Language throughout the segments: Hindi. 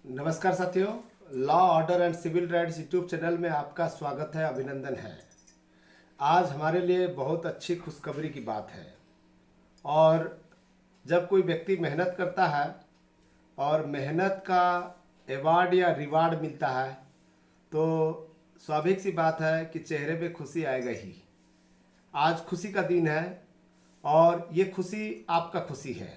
नमस्कार साथियों, law order and civil rights YouTube channel में आपका स्वागत है, अभिनंदन है। आज हमारे लिए बहुत अच्छी खुशखबरी की बात है। और जब कोई व्यक्ति मेहनत करता है और मेहनत का अवार्ड या रिवार्ड मिलता है तो स्वाभाविक सी बात है कि चेहरे पे खुशी आएगा ही। आज खुशी का दिन है और ये खुशी आपका खुशी है,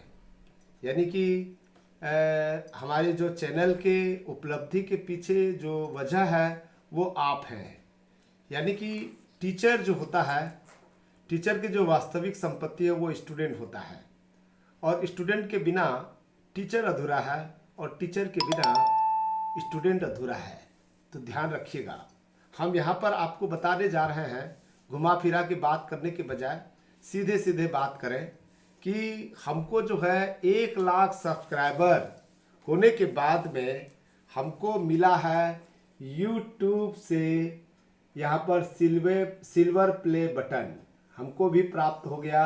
यानी कि हमारे जो चैनल के उपलब्धि के पीछे जो वजह है वो आप हैं। यानी कि टीचर जो होता है, टीचर की जो वास्तविक संपत्ति है वो स्टूडेंट होता है, और स्टूडेंट के बिना टीचर अधूरा है और टीचर के बिना स्टूडेंट अधूरा है। तो ध्यान रखिएगा, हम यहाँ पर आपको बताने जा रहे हैं, घुमा फिरा के बात करने के बजाय सीधे सीधे बात करें कि हमको जो है 1 लाख सब्सक्राइबर होने के बाद में हमको मिला है यूट्यूब से यहाँ पर सिल्वर प्ले बटन। हमको भी प्राप्त हो गया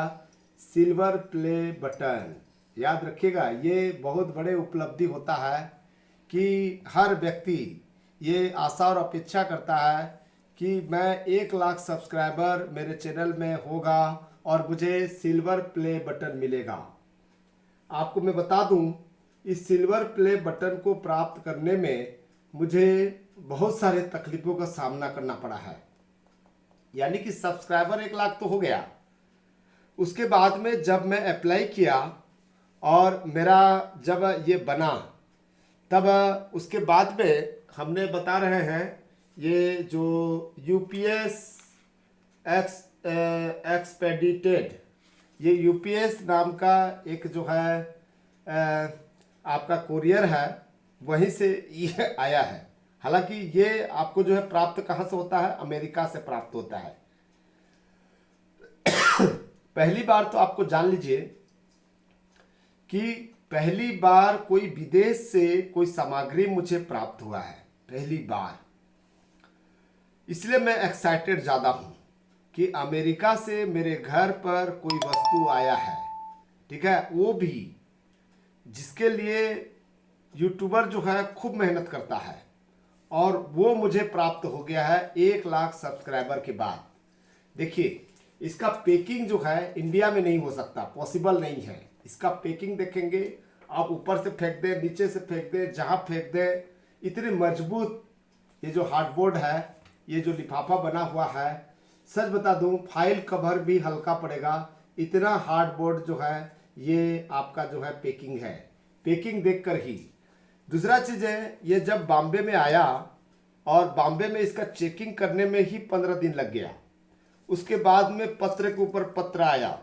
सिल्वर प्ले बटन। याद रखिएगा, ये बहुत बड़े उपलब्धि होता है कि हर व्यक्ति ये आशा और अपेक्षा करता है कि मैं 1 लाख सब्सक्राइबर मेरे चैनल में होगा और मुझे सिल्वर प्ले बटन मिलेगा। आपको मैं बता दूं, इस सिल्वर प्ले बटन को प्राप्त करने में मुझे बहुत सारे तकलीफों का सामना करना पड़ा है। यानी कि सब्सक्राइबर 1 लाख तो हो गया, उसके बाद में जब मैं अप्लाई किया और मेरा जब ये बना तब उसके बाद में हमने बता रहे हैं ये जो यूपीएस एक्सपेडिटेड, ये यूपीएस नाम का एक जो है आपका कुरियर है, वहीं से ये आया है। हालांकि ये आपको जो है प्राप्त कहाँ से होता है, अमेरिका से प्राप्त होता है। पहली बार तो आपको जान लीजिए कि पहली बार कोई विदेश से कोई सामग्री मुझे प्राप्त हुआ है, पहली बार। इसलिए मैं एक्साइटेड ज़्यादा हूँ कि अमेरिका से मेरे घर पर कोई वस्तु आया है, ठीक है, वो भी जिसके लिए यूट्यूबर जो है खूब मेहनत करता है, और वो मुझे प्राप्त हो गया है 1 लाख सब्सक्राइबर के बाद। देखिए, इसका पैकिंग जो है इंडिया में नहीं हो सकता, पॉसिबल नहीं है। इसका पैकिंग देखेंगे आप, ऊपर से फेंक दें, नीचे से फेंक दें, जहाँ फेंक दें, इतनी मजबूत ये जो हार्डबोर्ड है, ये जो लिफाफा बना हुआ है, सच बता दूं फाइल कवर भी हल्का पड़ेगा, इतना हार्डबोर्ड जो है ये आपका जो है पैकिंग है। पैकिंग देखकर ही। दूसरा चीज़ है, ये जब बॉम्बे में आया और बॉम्बे में इसका चेकिंग करने में ही 15 दिन लग गया। उसके बाद में पत्र के ऊपर पत्र आया,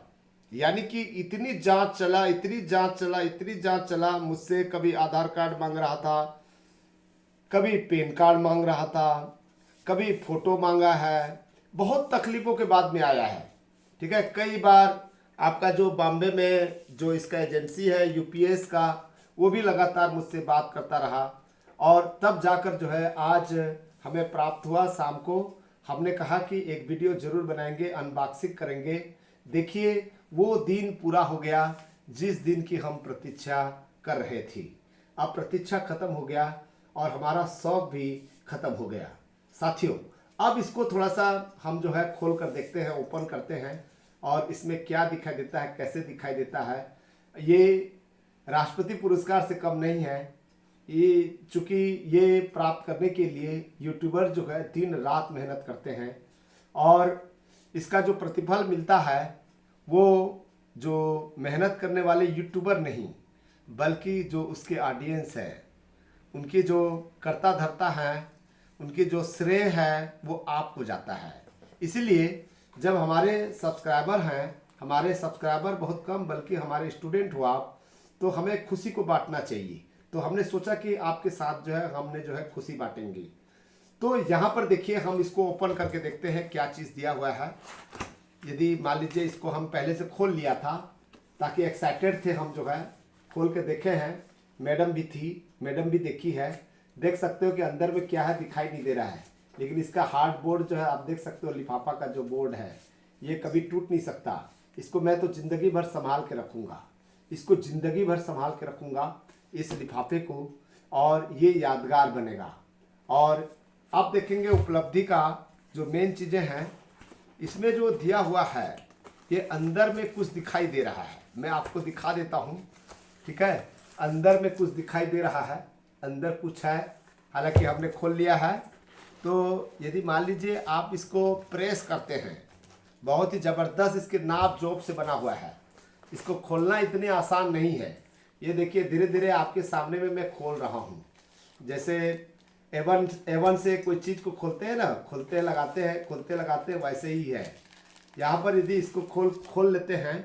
यानी कि इतनी जांच चला, इतनी जांच चला, इतनी जांच चला। मुझसे कभी आधार कार्ड मांग रहा था, कभी पैन कार्ड मांग रहा था, कभी फोटो मांगा है। बहुत तकलीफों के बाद में आया है, ठीक है। कई बार आपका जो बॉम्बे में जो इसका एजेंसी है यूपीएस का, वो भी लगातार मुझसे बात करता रहा, और तब जाकर जो है आज हमें प्राप्त हुआ। शाम को हमने कहा कि एक वीडियो जरूर बनाएंगे, अनबॉक्सिंग करेंगे। देखिए, वो दिन पूरा हो गया जिस दिन की हम प्रतीक्षा कर रहे थे। अब प्रतीक्षा खत्म हो गया और हमारा शौक भी खत्म हो गया। साथियों, अब इसको थोड़ा सा हम जो है खोल कर देखते हैं, ओपन करते हैं, और इसमें क्या दिखाई देता है, कैसे दिखाई देता है। ये राष्ट्रपति पुरस्कार से कम नहीं है। ये चूँकि ये प्राप्त करने के लिए यूट्यूबर जो है दिन रात मेहनत करते हैं, और इसका जो प्रतिफल मिलता है वो जो मेहनत करने वाले यूट्यूबर नहीं, बल्कि जो उसके ऑडियंस है, उनके जो कर्ता धर्ता हैं, उनके जो श्रेय है वो आपको जाता है। इसीलिए जब हमारे सब्सक्राइबर हैं, हमारे सब्सक्राइबर बहुत कम बल्कि हमारे स्टूडेंट हो आप, तो हमें खुशी को बांटना चाहिए। तो हमने सोचा कि आपके साथ जो है हमने जो है खुशी बांटेंगे। तो यहाँ पर देखिए, हम इसको ओपन करके देखते हैं क्या चीज़ दिया हुआ है। यदि मान लीजिए इसको हम पहले से खोल लिया था, ताकि एक्साइटेड थे हम जो है, खोल के देखे हैं। मैडम भी थी, मैडम भी देखी है। देख सकते हो कि अंदर में क्या है दिखाई नहीं दे रहा है, लेकिन इसका हार्ड बोर्ड जो है आप देख सकते हो, लिफाफा का जो बोर्ड है ये कभी टूट नहीं सकता। इसको मैं तो ज़िंदगी भर संभाल के रखूँगा, इसको ज़िंदगी भर संभाल के रखूँगा, इस लिफाफे को। और ये यादगार बनेगा। और अब देखेंगे उपलब्धि का जो मेन चीज़ें हैं, इसमें जो दिया हुआ है ये अंदर में कुछ दिखाई दे रहा है, मैं आपको दिखा देता हूँ। ठीक है, अंदर में कुछ दिखाई दे रहा है, अंदर कुछ है, हालांकि हमने खोल लिया है। तो यदि मान लीजिए आप इसको प्रेस करते हैं, बहुत ही ज़बरदस्त इसके नाप जोप से बना हुआ है, इसको खोलना इतने आसान नहीं है। ये देखिए धीरे धीरे आपके सामने में मैं खोल रहा हूँ। जैसे एवन से कोई चीज़ को खोलते हैं ना, खोलते लगाते हैं, खोलते लगाते हैं, वैसे ही है। यहाँ पर यदि इसको खोल लेते हैं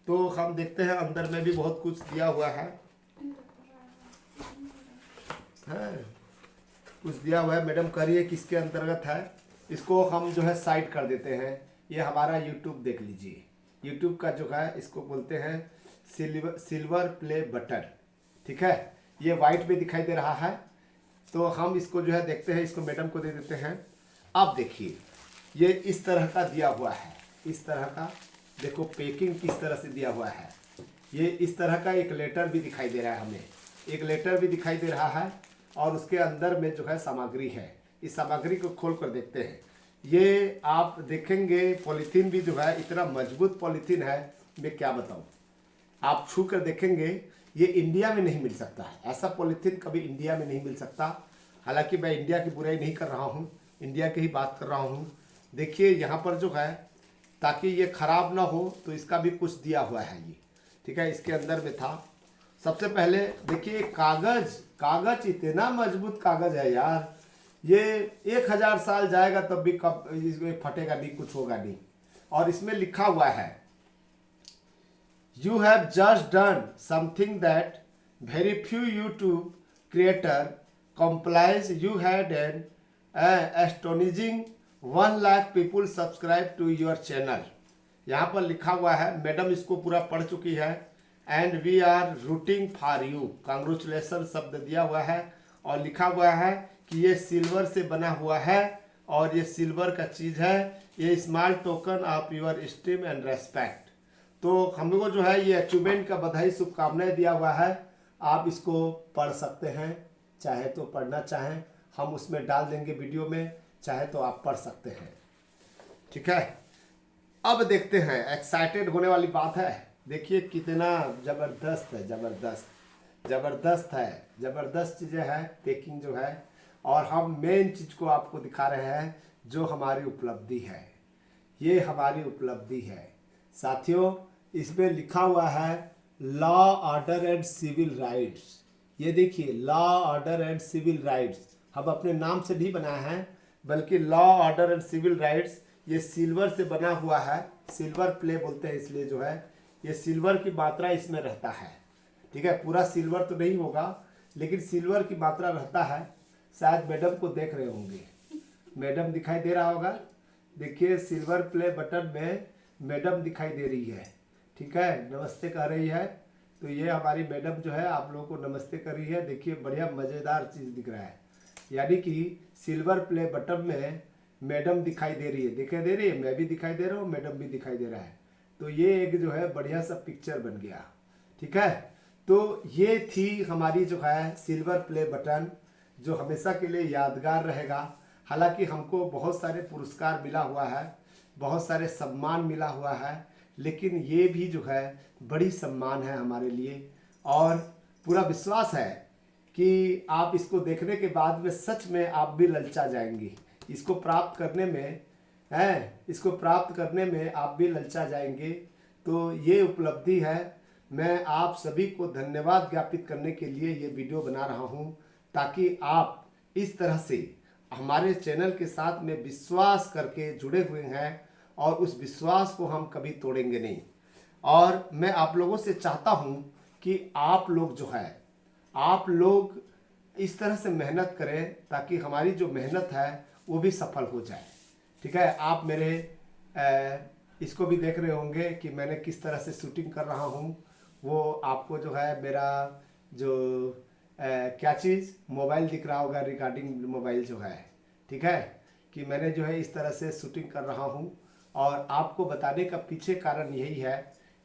तो हम देखते हैं अंदर में भी बहुत कुछ दिया हुआ है, कुछ दिया हुआ है। मैडम कह रही है किसके अंतर्गत है, इसको हम जो है साइड कर देते हैं। ये हमारा यूट्यूब देख लीजिए, यूट्यूब का जो है इसको बोलते हैं सिल्वर प्ले बटन। ठीक है, ये वाइट में दिखाई दे रहा है, तो हम इसको जो है देखते हैं, इसको मैडम को दे देते हैं। अब देखिए ये इस तरह का दिया हुआ है, इस तरह का देखो पैकिंग किस तरह से दिया हुआ है। ये इस तरह का एक लेटर भी दिखाई दे रहा है, हमें एक लेटर भी दिखाई दे रहा है, और उसके अंदर में जो है सामग्री है। इस सामग्री को खोल कर देखते हैं। ये आप देखेंगे पॉलीथीन भी जो है इतना मजबूत पॉलीथीन है, मैं क्या बताऊँ, आप छू कर देखेंगे ये इंडिया में नहीं मिल सकता है, ऐसा पॉलीथीन कभी इंडिया में नहीं मिल सकता। हालांकि मैं इंडिया की बुराई नहीं कर रहा हूँ, इंडिया की ही बात कर रहा हूँ। देखिए यहाँ पर जो है, ताकि ये खराब ना हो तो इसका भी कुछ दिया हुआ है ये। ठीक है, इसके अंदर में था। सबसे पहले देखिए कागज इतना मजबूत कागज है यार, ये 1000 साल जाएगा तब भी कब इसमें फटेगा नहीं, कुछ होगा नहीं। और इसमें लिखा हुआ है, You have just done something that very few YouTube creator complies. You had an astonishing 1 lakh people subscribe to your channel. यहाँ पर लिखा हुआ है, मैडम इसको पूरा पढ़ चुकी है। And we are rooting for you, congratulation शब्द दिया हुआ है, और लिखा हुआ है कि ये सिल्वर से बना हुआ है, और ये सिल्वर का चीज़ है, ये small token of your steam and respect. तो हम लोगों जो है ये अचीवमेंट का बधाई शुभकामनाएं दिया हुआ है। आप इसको पढ़ सकते हैं, चाहे तो पढ़ना चाहें हम उसमें डाल देंगे वीडियो में, चाहे तो आप पढ़ सकते हैं। ठीक है, अब देखते हैं, एक्साइटेड होने वाली बात है। देखिए कितना ज़बरदस्त है, ज़बरदस्त है, ज़बरदस्त चीज़ें हैं पैकिंग जो है। और हम मेन चीज़ को आपको दिखा रहे हैं जो हमारी उपलब्धि है, ये हमारी उपलब्धि है साथियों। इसमें लिखा हुआ है law order and civil rights. ये देखिए law order and civil rights हम अपने नाम से नहीं बनाए हैं, बल्कि law order and civil rights ये सिल्वर से बना हुआ है, सिल्वर प्ले बोलते हैं इसलिए जो है ये सिल्वर की मात्रा इसमें रहता है। ठीक है, पूरा सिल्वर तो नहीं होगा लेकिन सिल्वर की मात्रा रहता है। शायद मैडम को देख रहे होंगे, मैडम दिखाई दे रहा होगा। देखिए सिल्वर प्ले बटन में मैडम दिखाई दे रही है। ठीक है, नमस्ते कह रही है, तो ये हमारी मैडम जो है आप लोगों को नमस्ते कर रही है। देखिए बढ़िया मज़ेदार चीज़ दिख रहा है, यानी कि सिल्वर प्ले बटन में मैडम दिखाई दे रही है, दिखाई दे रही है, मैं भी दिखाई दे रहा हूँ, मैडम भी दिखाई दे रहा है। तो ये एक जो है बढ़िया सा पिक्चर बन गया। ठीक है, तो ये थी हमारी जो है सिल्वर प्ले बटन, जो हमेशा के लिए यादगार रहेगा। हालांकि हमको बहुत सारे पुरस्कार मिला हुआ है, बहुत सारे सम्मान मिला हुआ है, लेकिन ये भी जो है बड़ी सम्मान है हमारे लिए। और पूरा विश्वास है कि आप इसको देखने के बाद में सच में आप भी ललचा जाएंगी, इसको प्राप्त करने में इसको प्राप्त करने में आप भी ललचा जाएंगे। तो ये उपलब्धि है। मैं आप सभी को धन्यवाद ज्ञापित करने के लिए ये वीडियो बना रहा हूँ, ताकि आप इस तरह से हमारे चैनल के साथ में विश्वास करके जुड़े हुए हैं, और उस विश्वास को हम कभी तोड़ेंगे नहीं। और मैं आप लोगों से चाहता हूँ कि आप लोग जो है आप लोग इस तरह से मेहनत करें ताकि हमारी जो मेहनत है वो भी सफल हो जाए। ठीक है, आप मेरे इसको भी देख रहे होंगे कि मैंने किस तरह से शूटिंग कर रहा हूँ। वो आपको जो है मेरा जो क्या चीज़ मोबाइल दिख रहा होगा, रिकॉर्डिंग मोबाइल जो है। ठीक है, कि मैंने जो है इस तरह से शूटिंग कर रहा हूँ, और आपको बताने का पीछे कारण यही है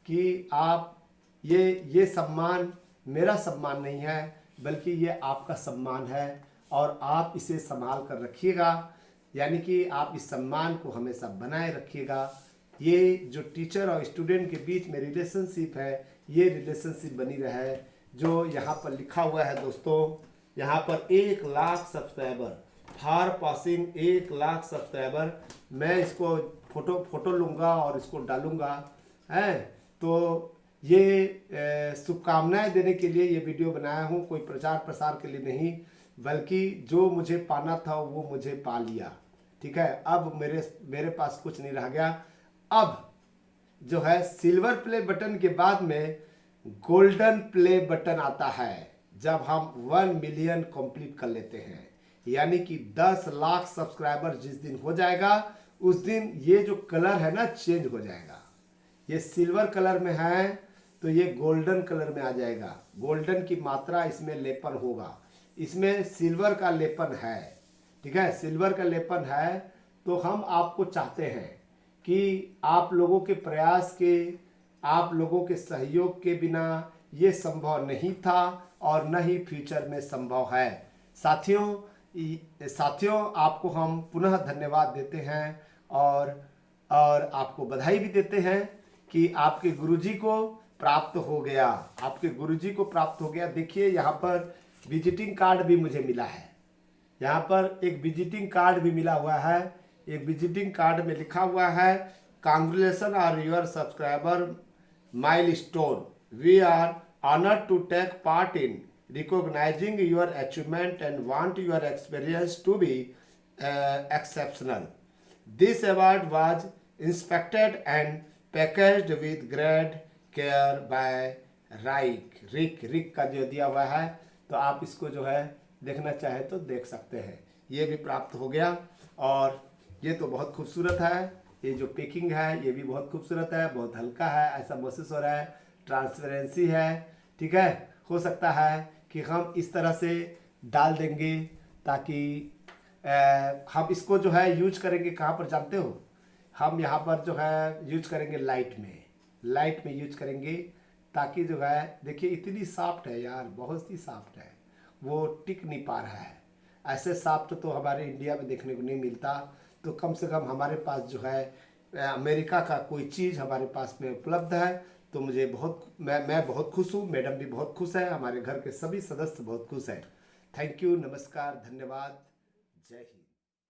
कि आप ये सम्मान मेरा सम्मान नहीं है, बल्कि ये आपका सम्मान है और आप इसे संभाल कर रखिएगा, यानी कि आप इस सम्मान को हमेशा बनाए रखिएगा। ये जो टीचर और स्टूडेंट के बीच में रिलेशनशिप है, ये रिलेशनशिप बनी रहे। जो यहाँ पर लिखा हुआ है दोस्तों, यहाँ पर 1 लाख सब्सक्राइबर, फार पासिंग 1 लाख सब्सक्राइबर। मैं इसको फोटो लूँगा और इसको डालूँगा, है। तो ये शुभकामनाएं देने के लिए ये वीडियो बनाया हूँ, कोई प्रचार प्रसार के लिए नहीं, बल्कि जो मुझे पाना था वो मुझे पा लिया। ठीक है, अब मेरे पास कुछ नहीं रह गया। अब जो है सिल्वर प्ले बटन के बाद में गोल्डन प्ले बटन आता है जब हम 1 मिलियन कंप्लीट कर लेते हैं, यानी कि 10 लाख सब्सक्राइबर जिस दिन हो जाएगा उस दिन ये जो कलर है ना चेंज हो जाएगा। ये सिल्वर कलर में है तो ये गोल्डन कलर में आ जाएगा। गोल्डन की मात्रा इसमें लेपन होगा, इसमें सिल्वर का लेपन है। ठीक है, सिल्वर का लेपन है। तो हम आपको चाहते हैं कि आप लोगों के प्रयास के, आप लोगों के सहयोग के बिना ये संभव नहीं था और न ही फ्यूचर में संभव है। साथियों आपको हम पुनः धन्यवाद देते हैं और आपको बधाई भी देते हैं कि आपके गुरुजी को प्राप्त हो गया, आपके गुरुजी को प्राप्त हो गया। देखिए यहाँ पर विजिटिंग कार्ड भी मुझे मिला है, यहाँ पर एक विजिटिंग कार्ड भी मिला हुआ है। एक विजिटिंग कार्ड में लिखा हुआ है, congratulation are your subscriber milestone, we are honoured to take part in recognizing your achievement and want your experience to be exceptional. This award was inspected and packaged with great care by रिक का जो दिया हुआ है, तो आप इसको जो है देखना चाहे तो देख सकते हैं। ये भी प्राप्त हो गया और ये तो बहुत खूबसूरत है। ये जो पैकिंग है ये भी बहुत खूबसूरत है, बहुत हल्का है, ऐसा महसूस हो रहा है। ट्रांसपेरेंसी है। ठीक है, हो सकता है कि हम इस तरह से डाल देंगे ताकि हम इसको जो है यूज करेंगे कहाँ पर जानते हो, हम यहाँ पर जो है यूज करेंगे लाइट में यूज करेंगे, ताकि जो है देखिए इतनी सॉफ्ट है यार, बहुत ही सॉफ्ट है, वो टिक नहीं पा रहा है। ऐसे सॉफ्ट तो हमारे इंडिया में देखने को नहीं मिलता। तो कम से कम हमारे पास जो है अमेरिका का कोई चीज़ हमारे पास में उपलब्ध है। तो मुझे मैं बहुत खुश हूँ, मैडम भी बहुत खुश है, हमारे घर के सभी सदस्य बहुत खुश हैं। थैंक यू, नमस्कार, धन्यवाद, जय हिंद।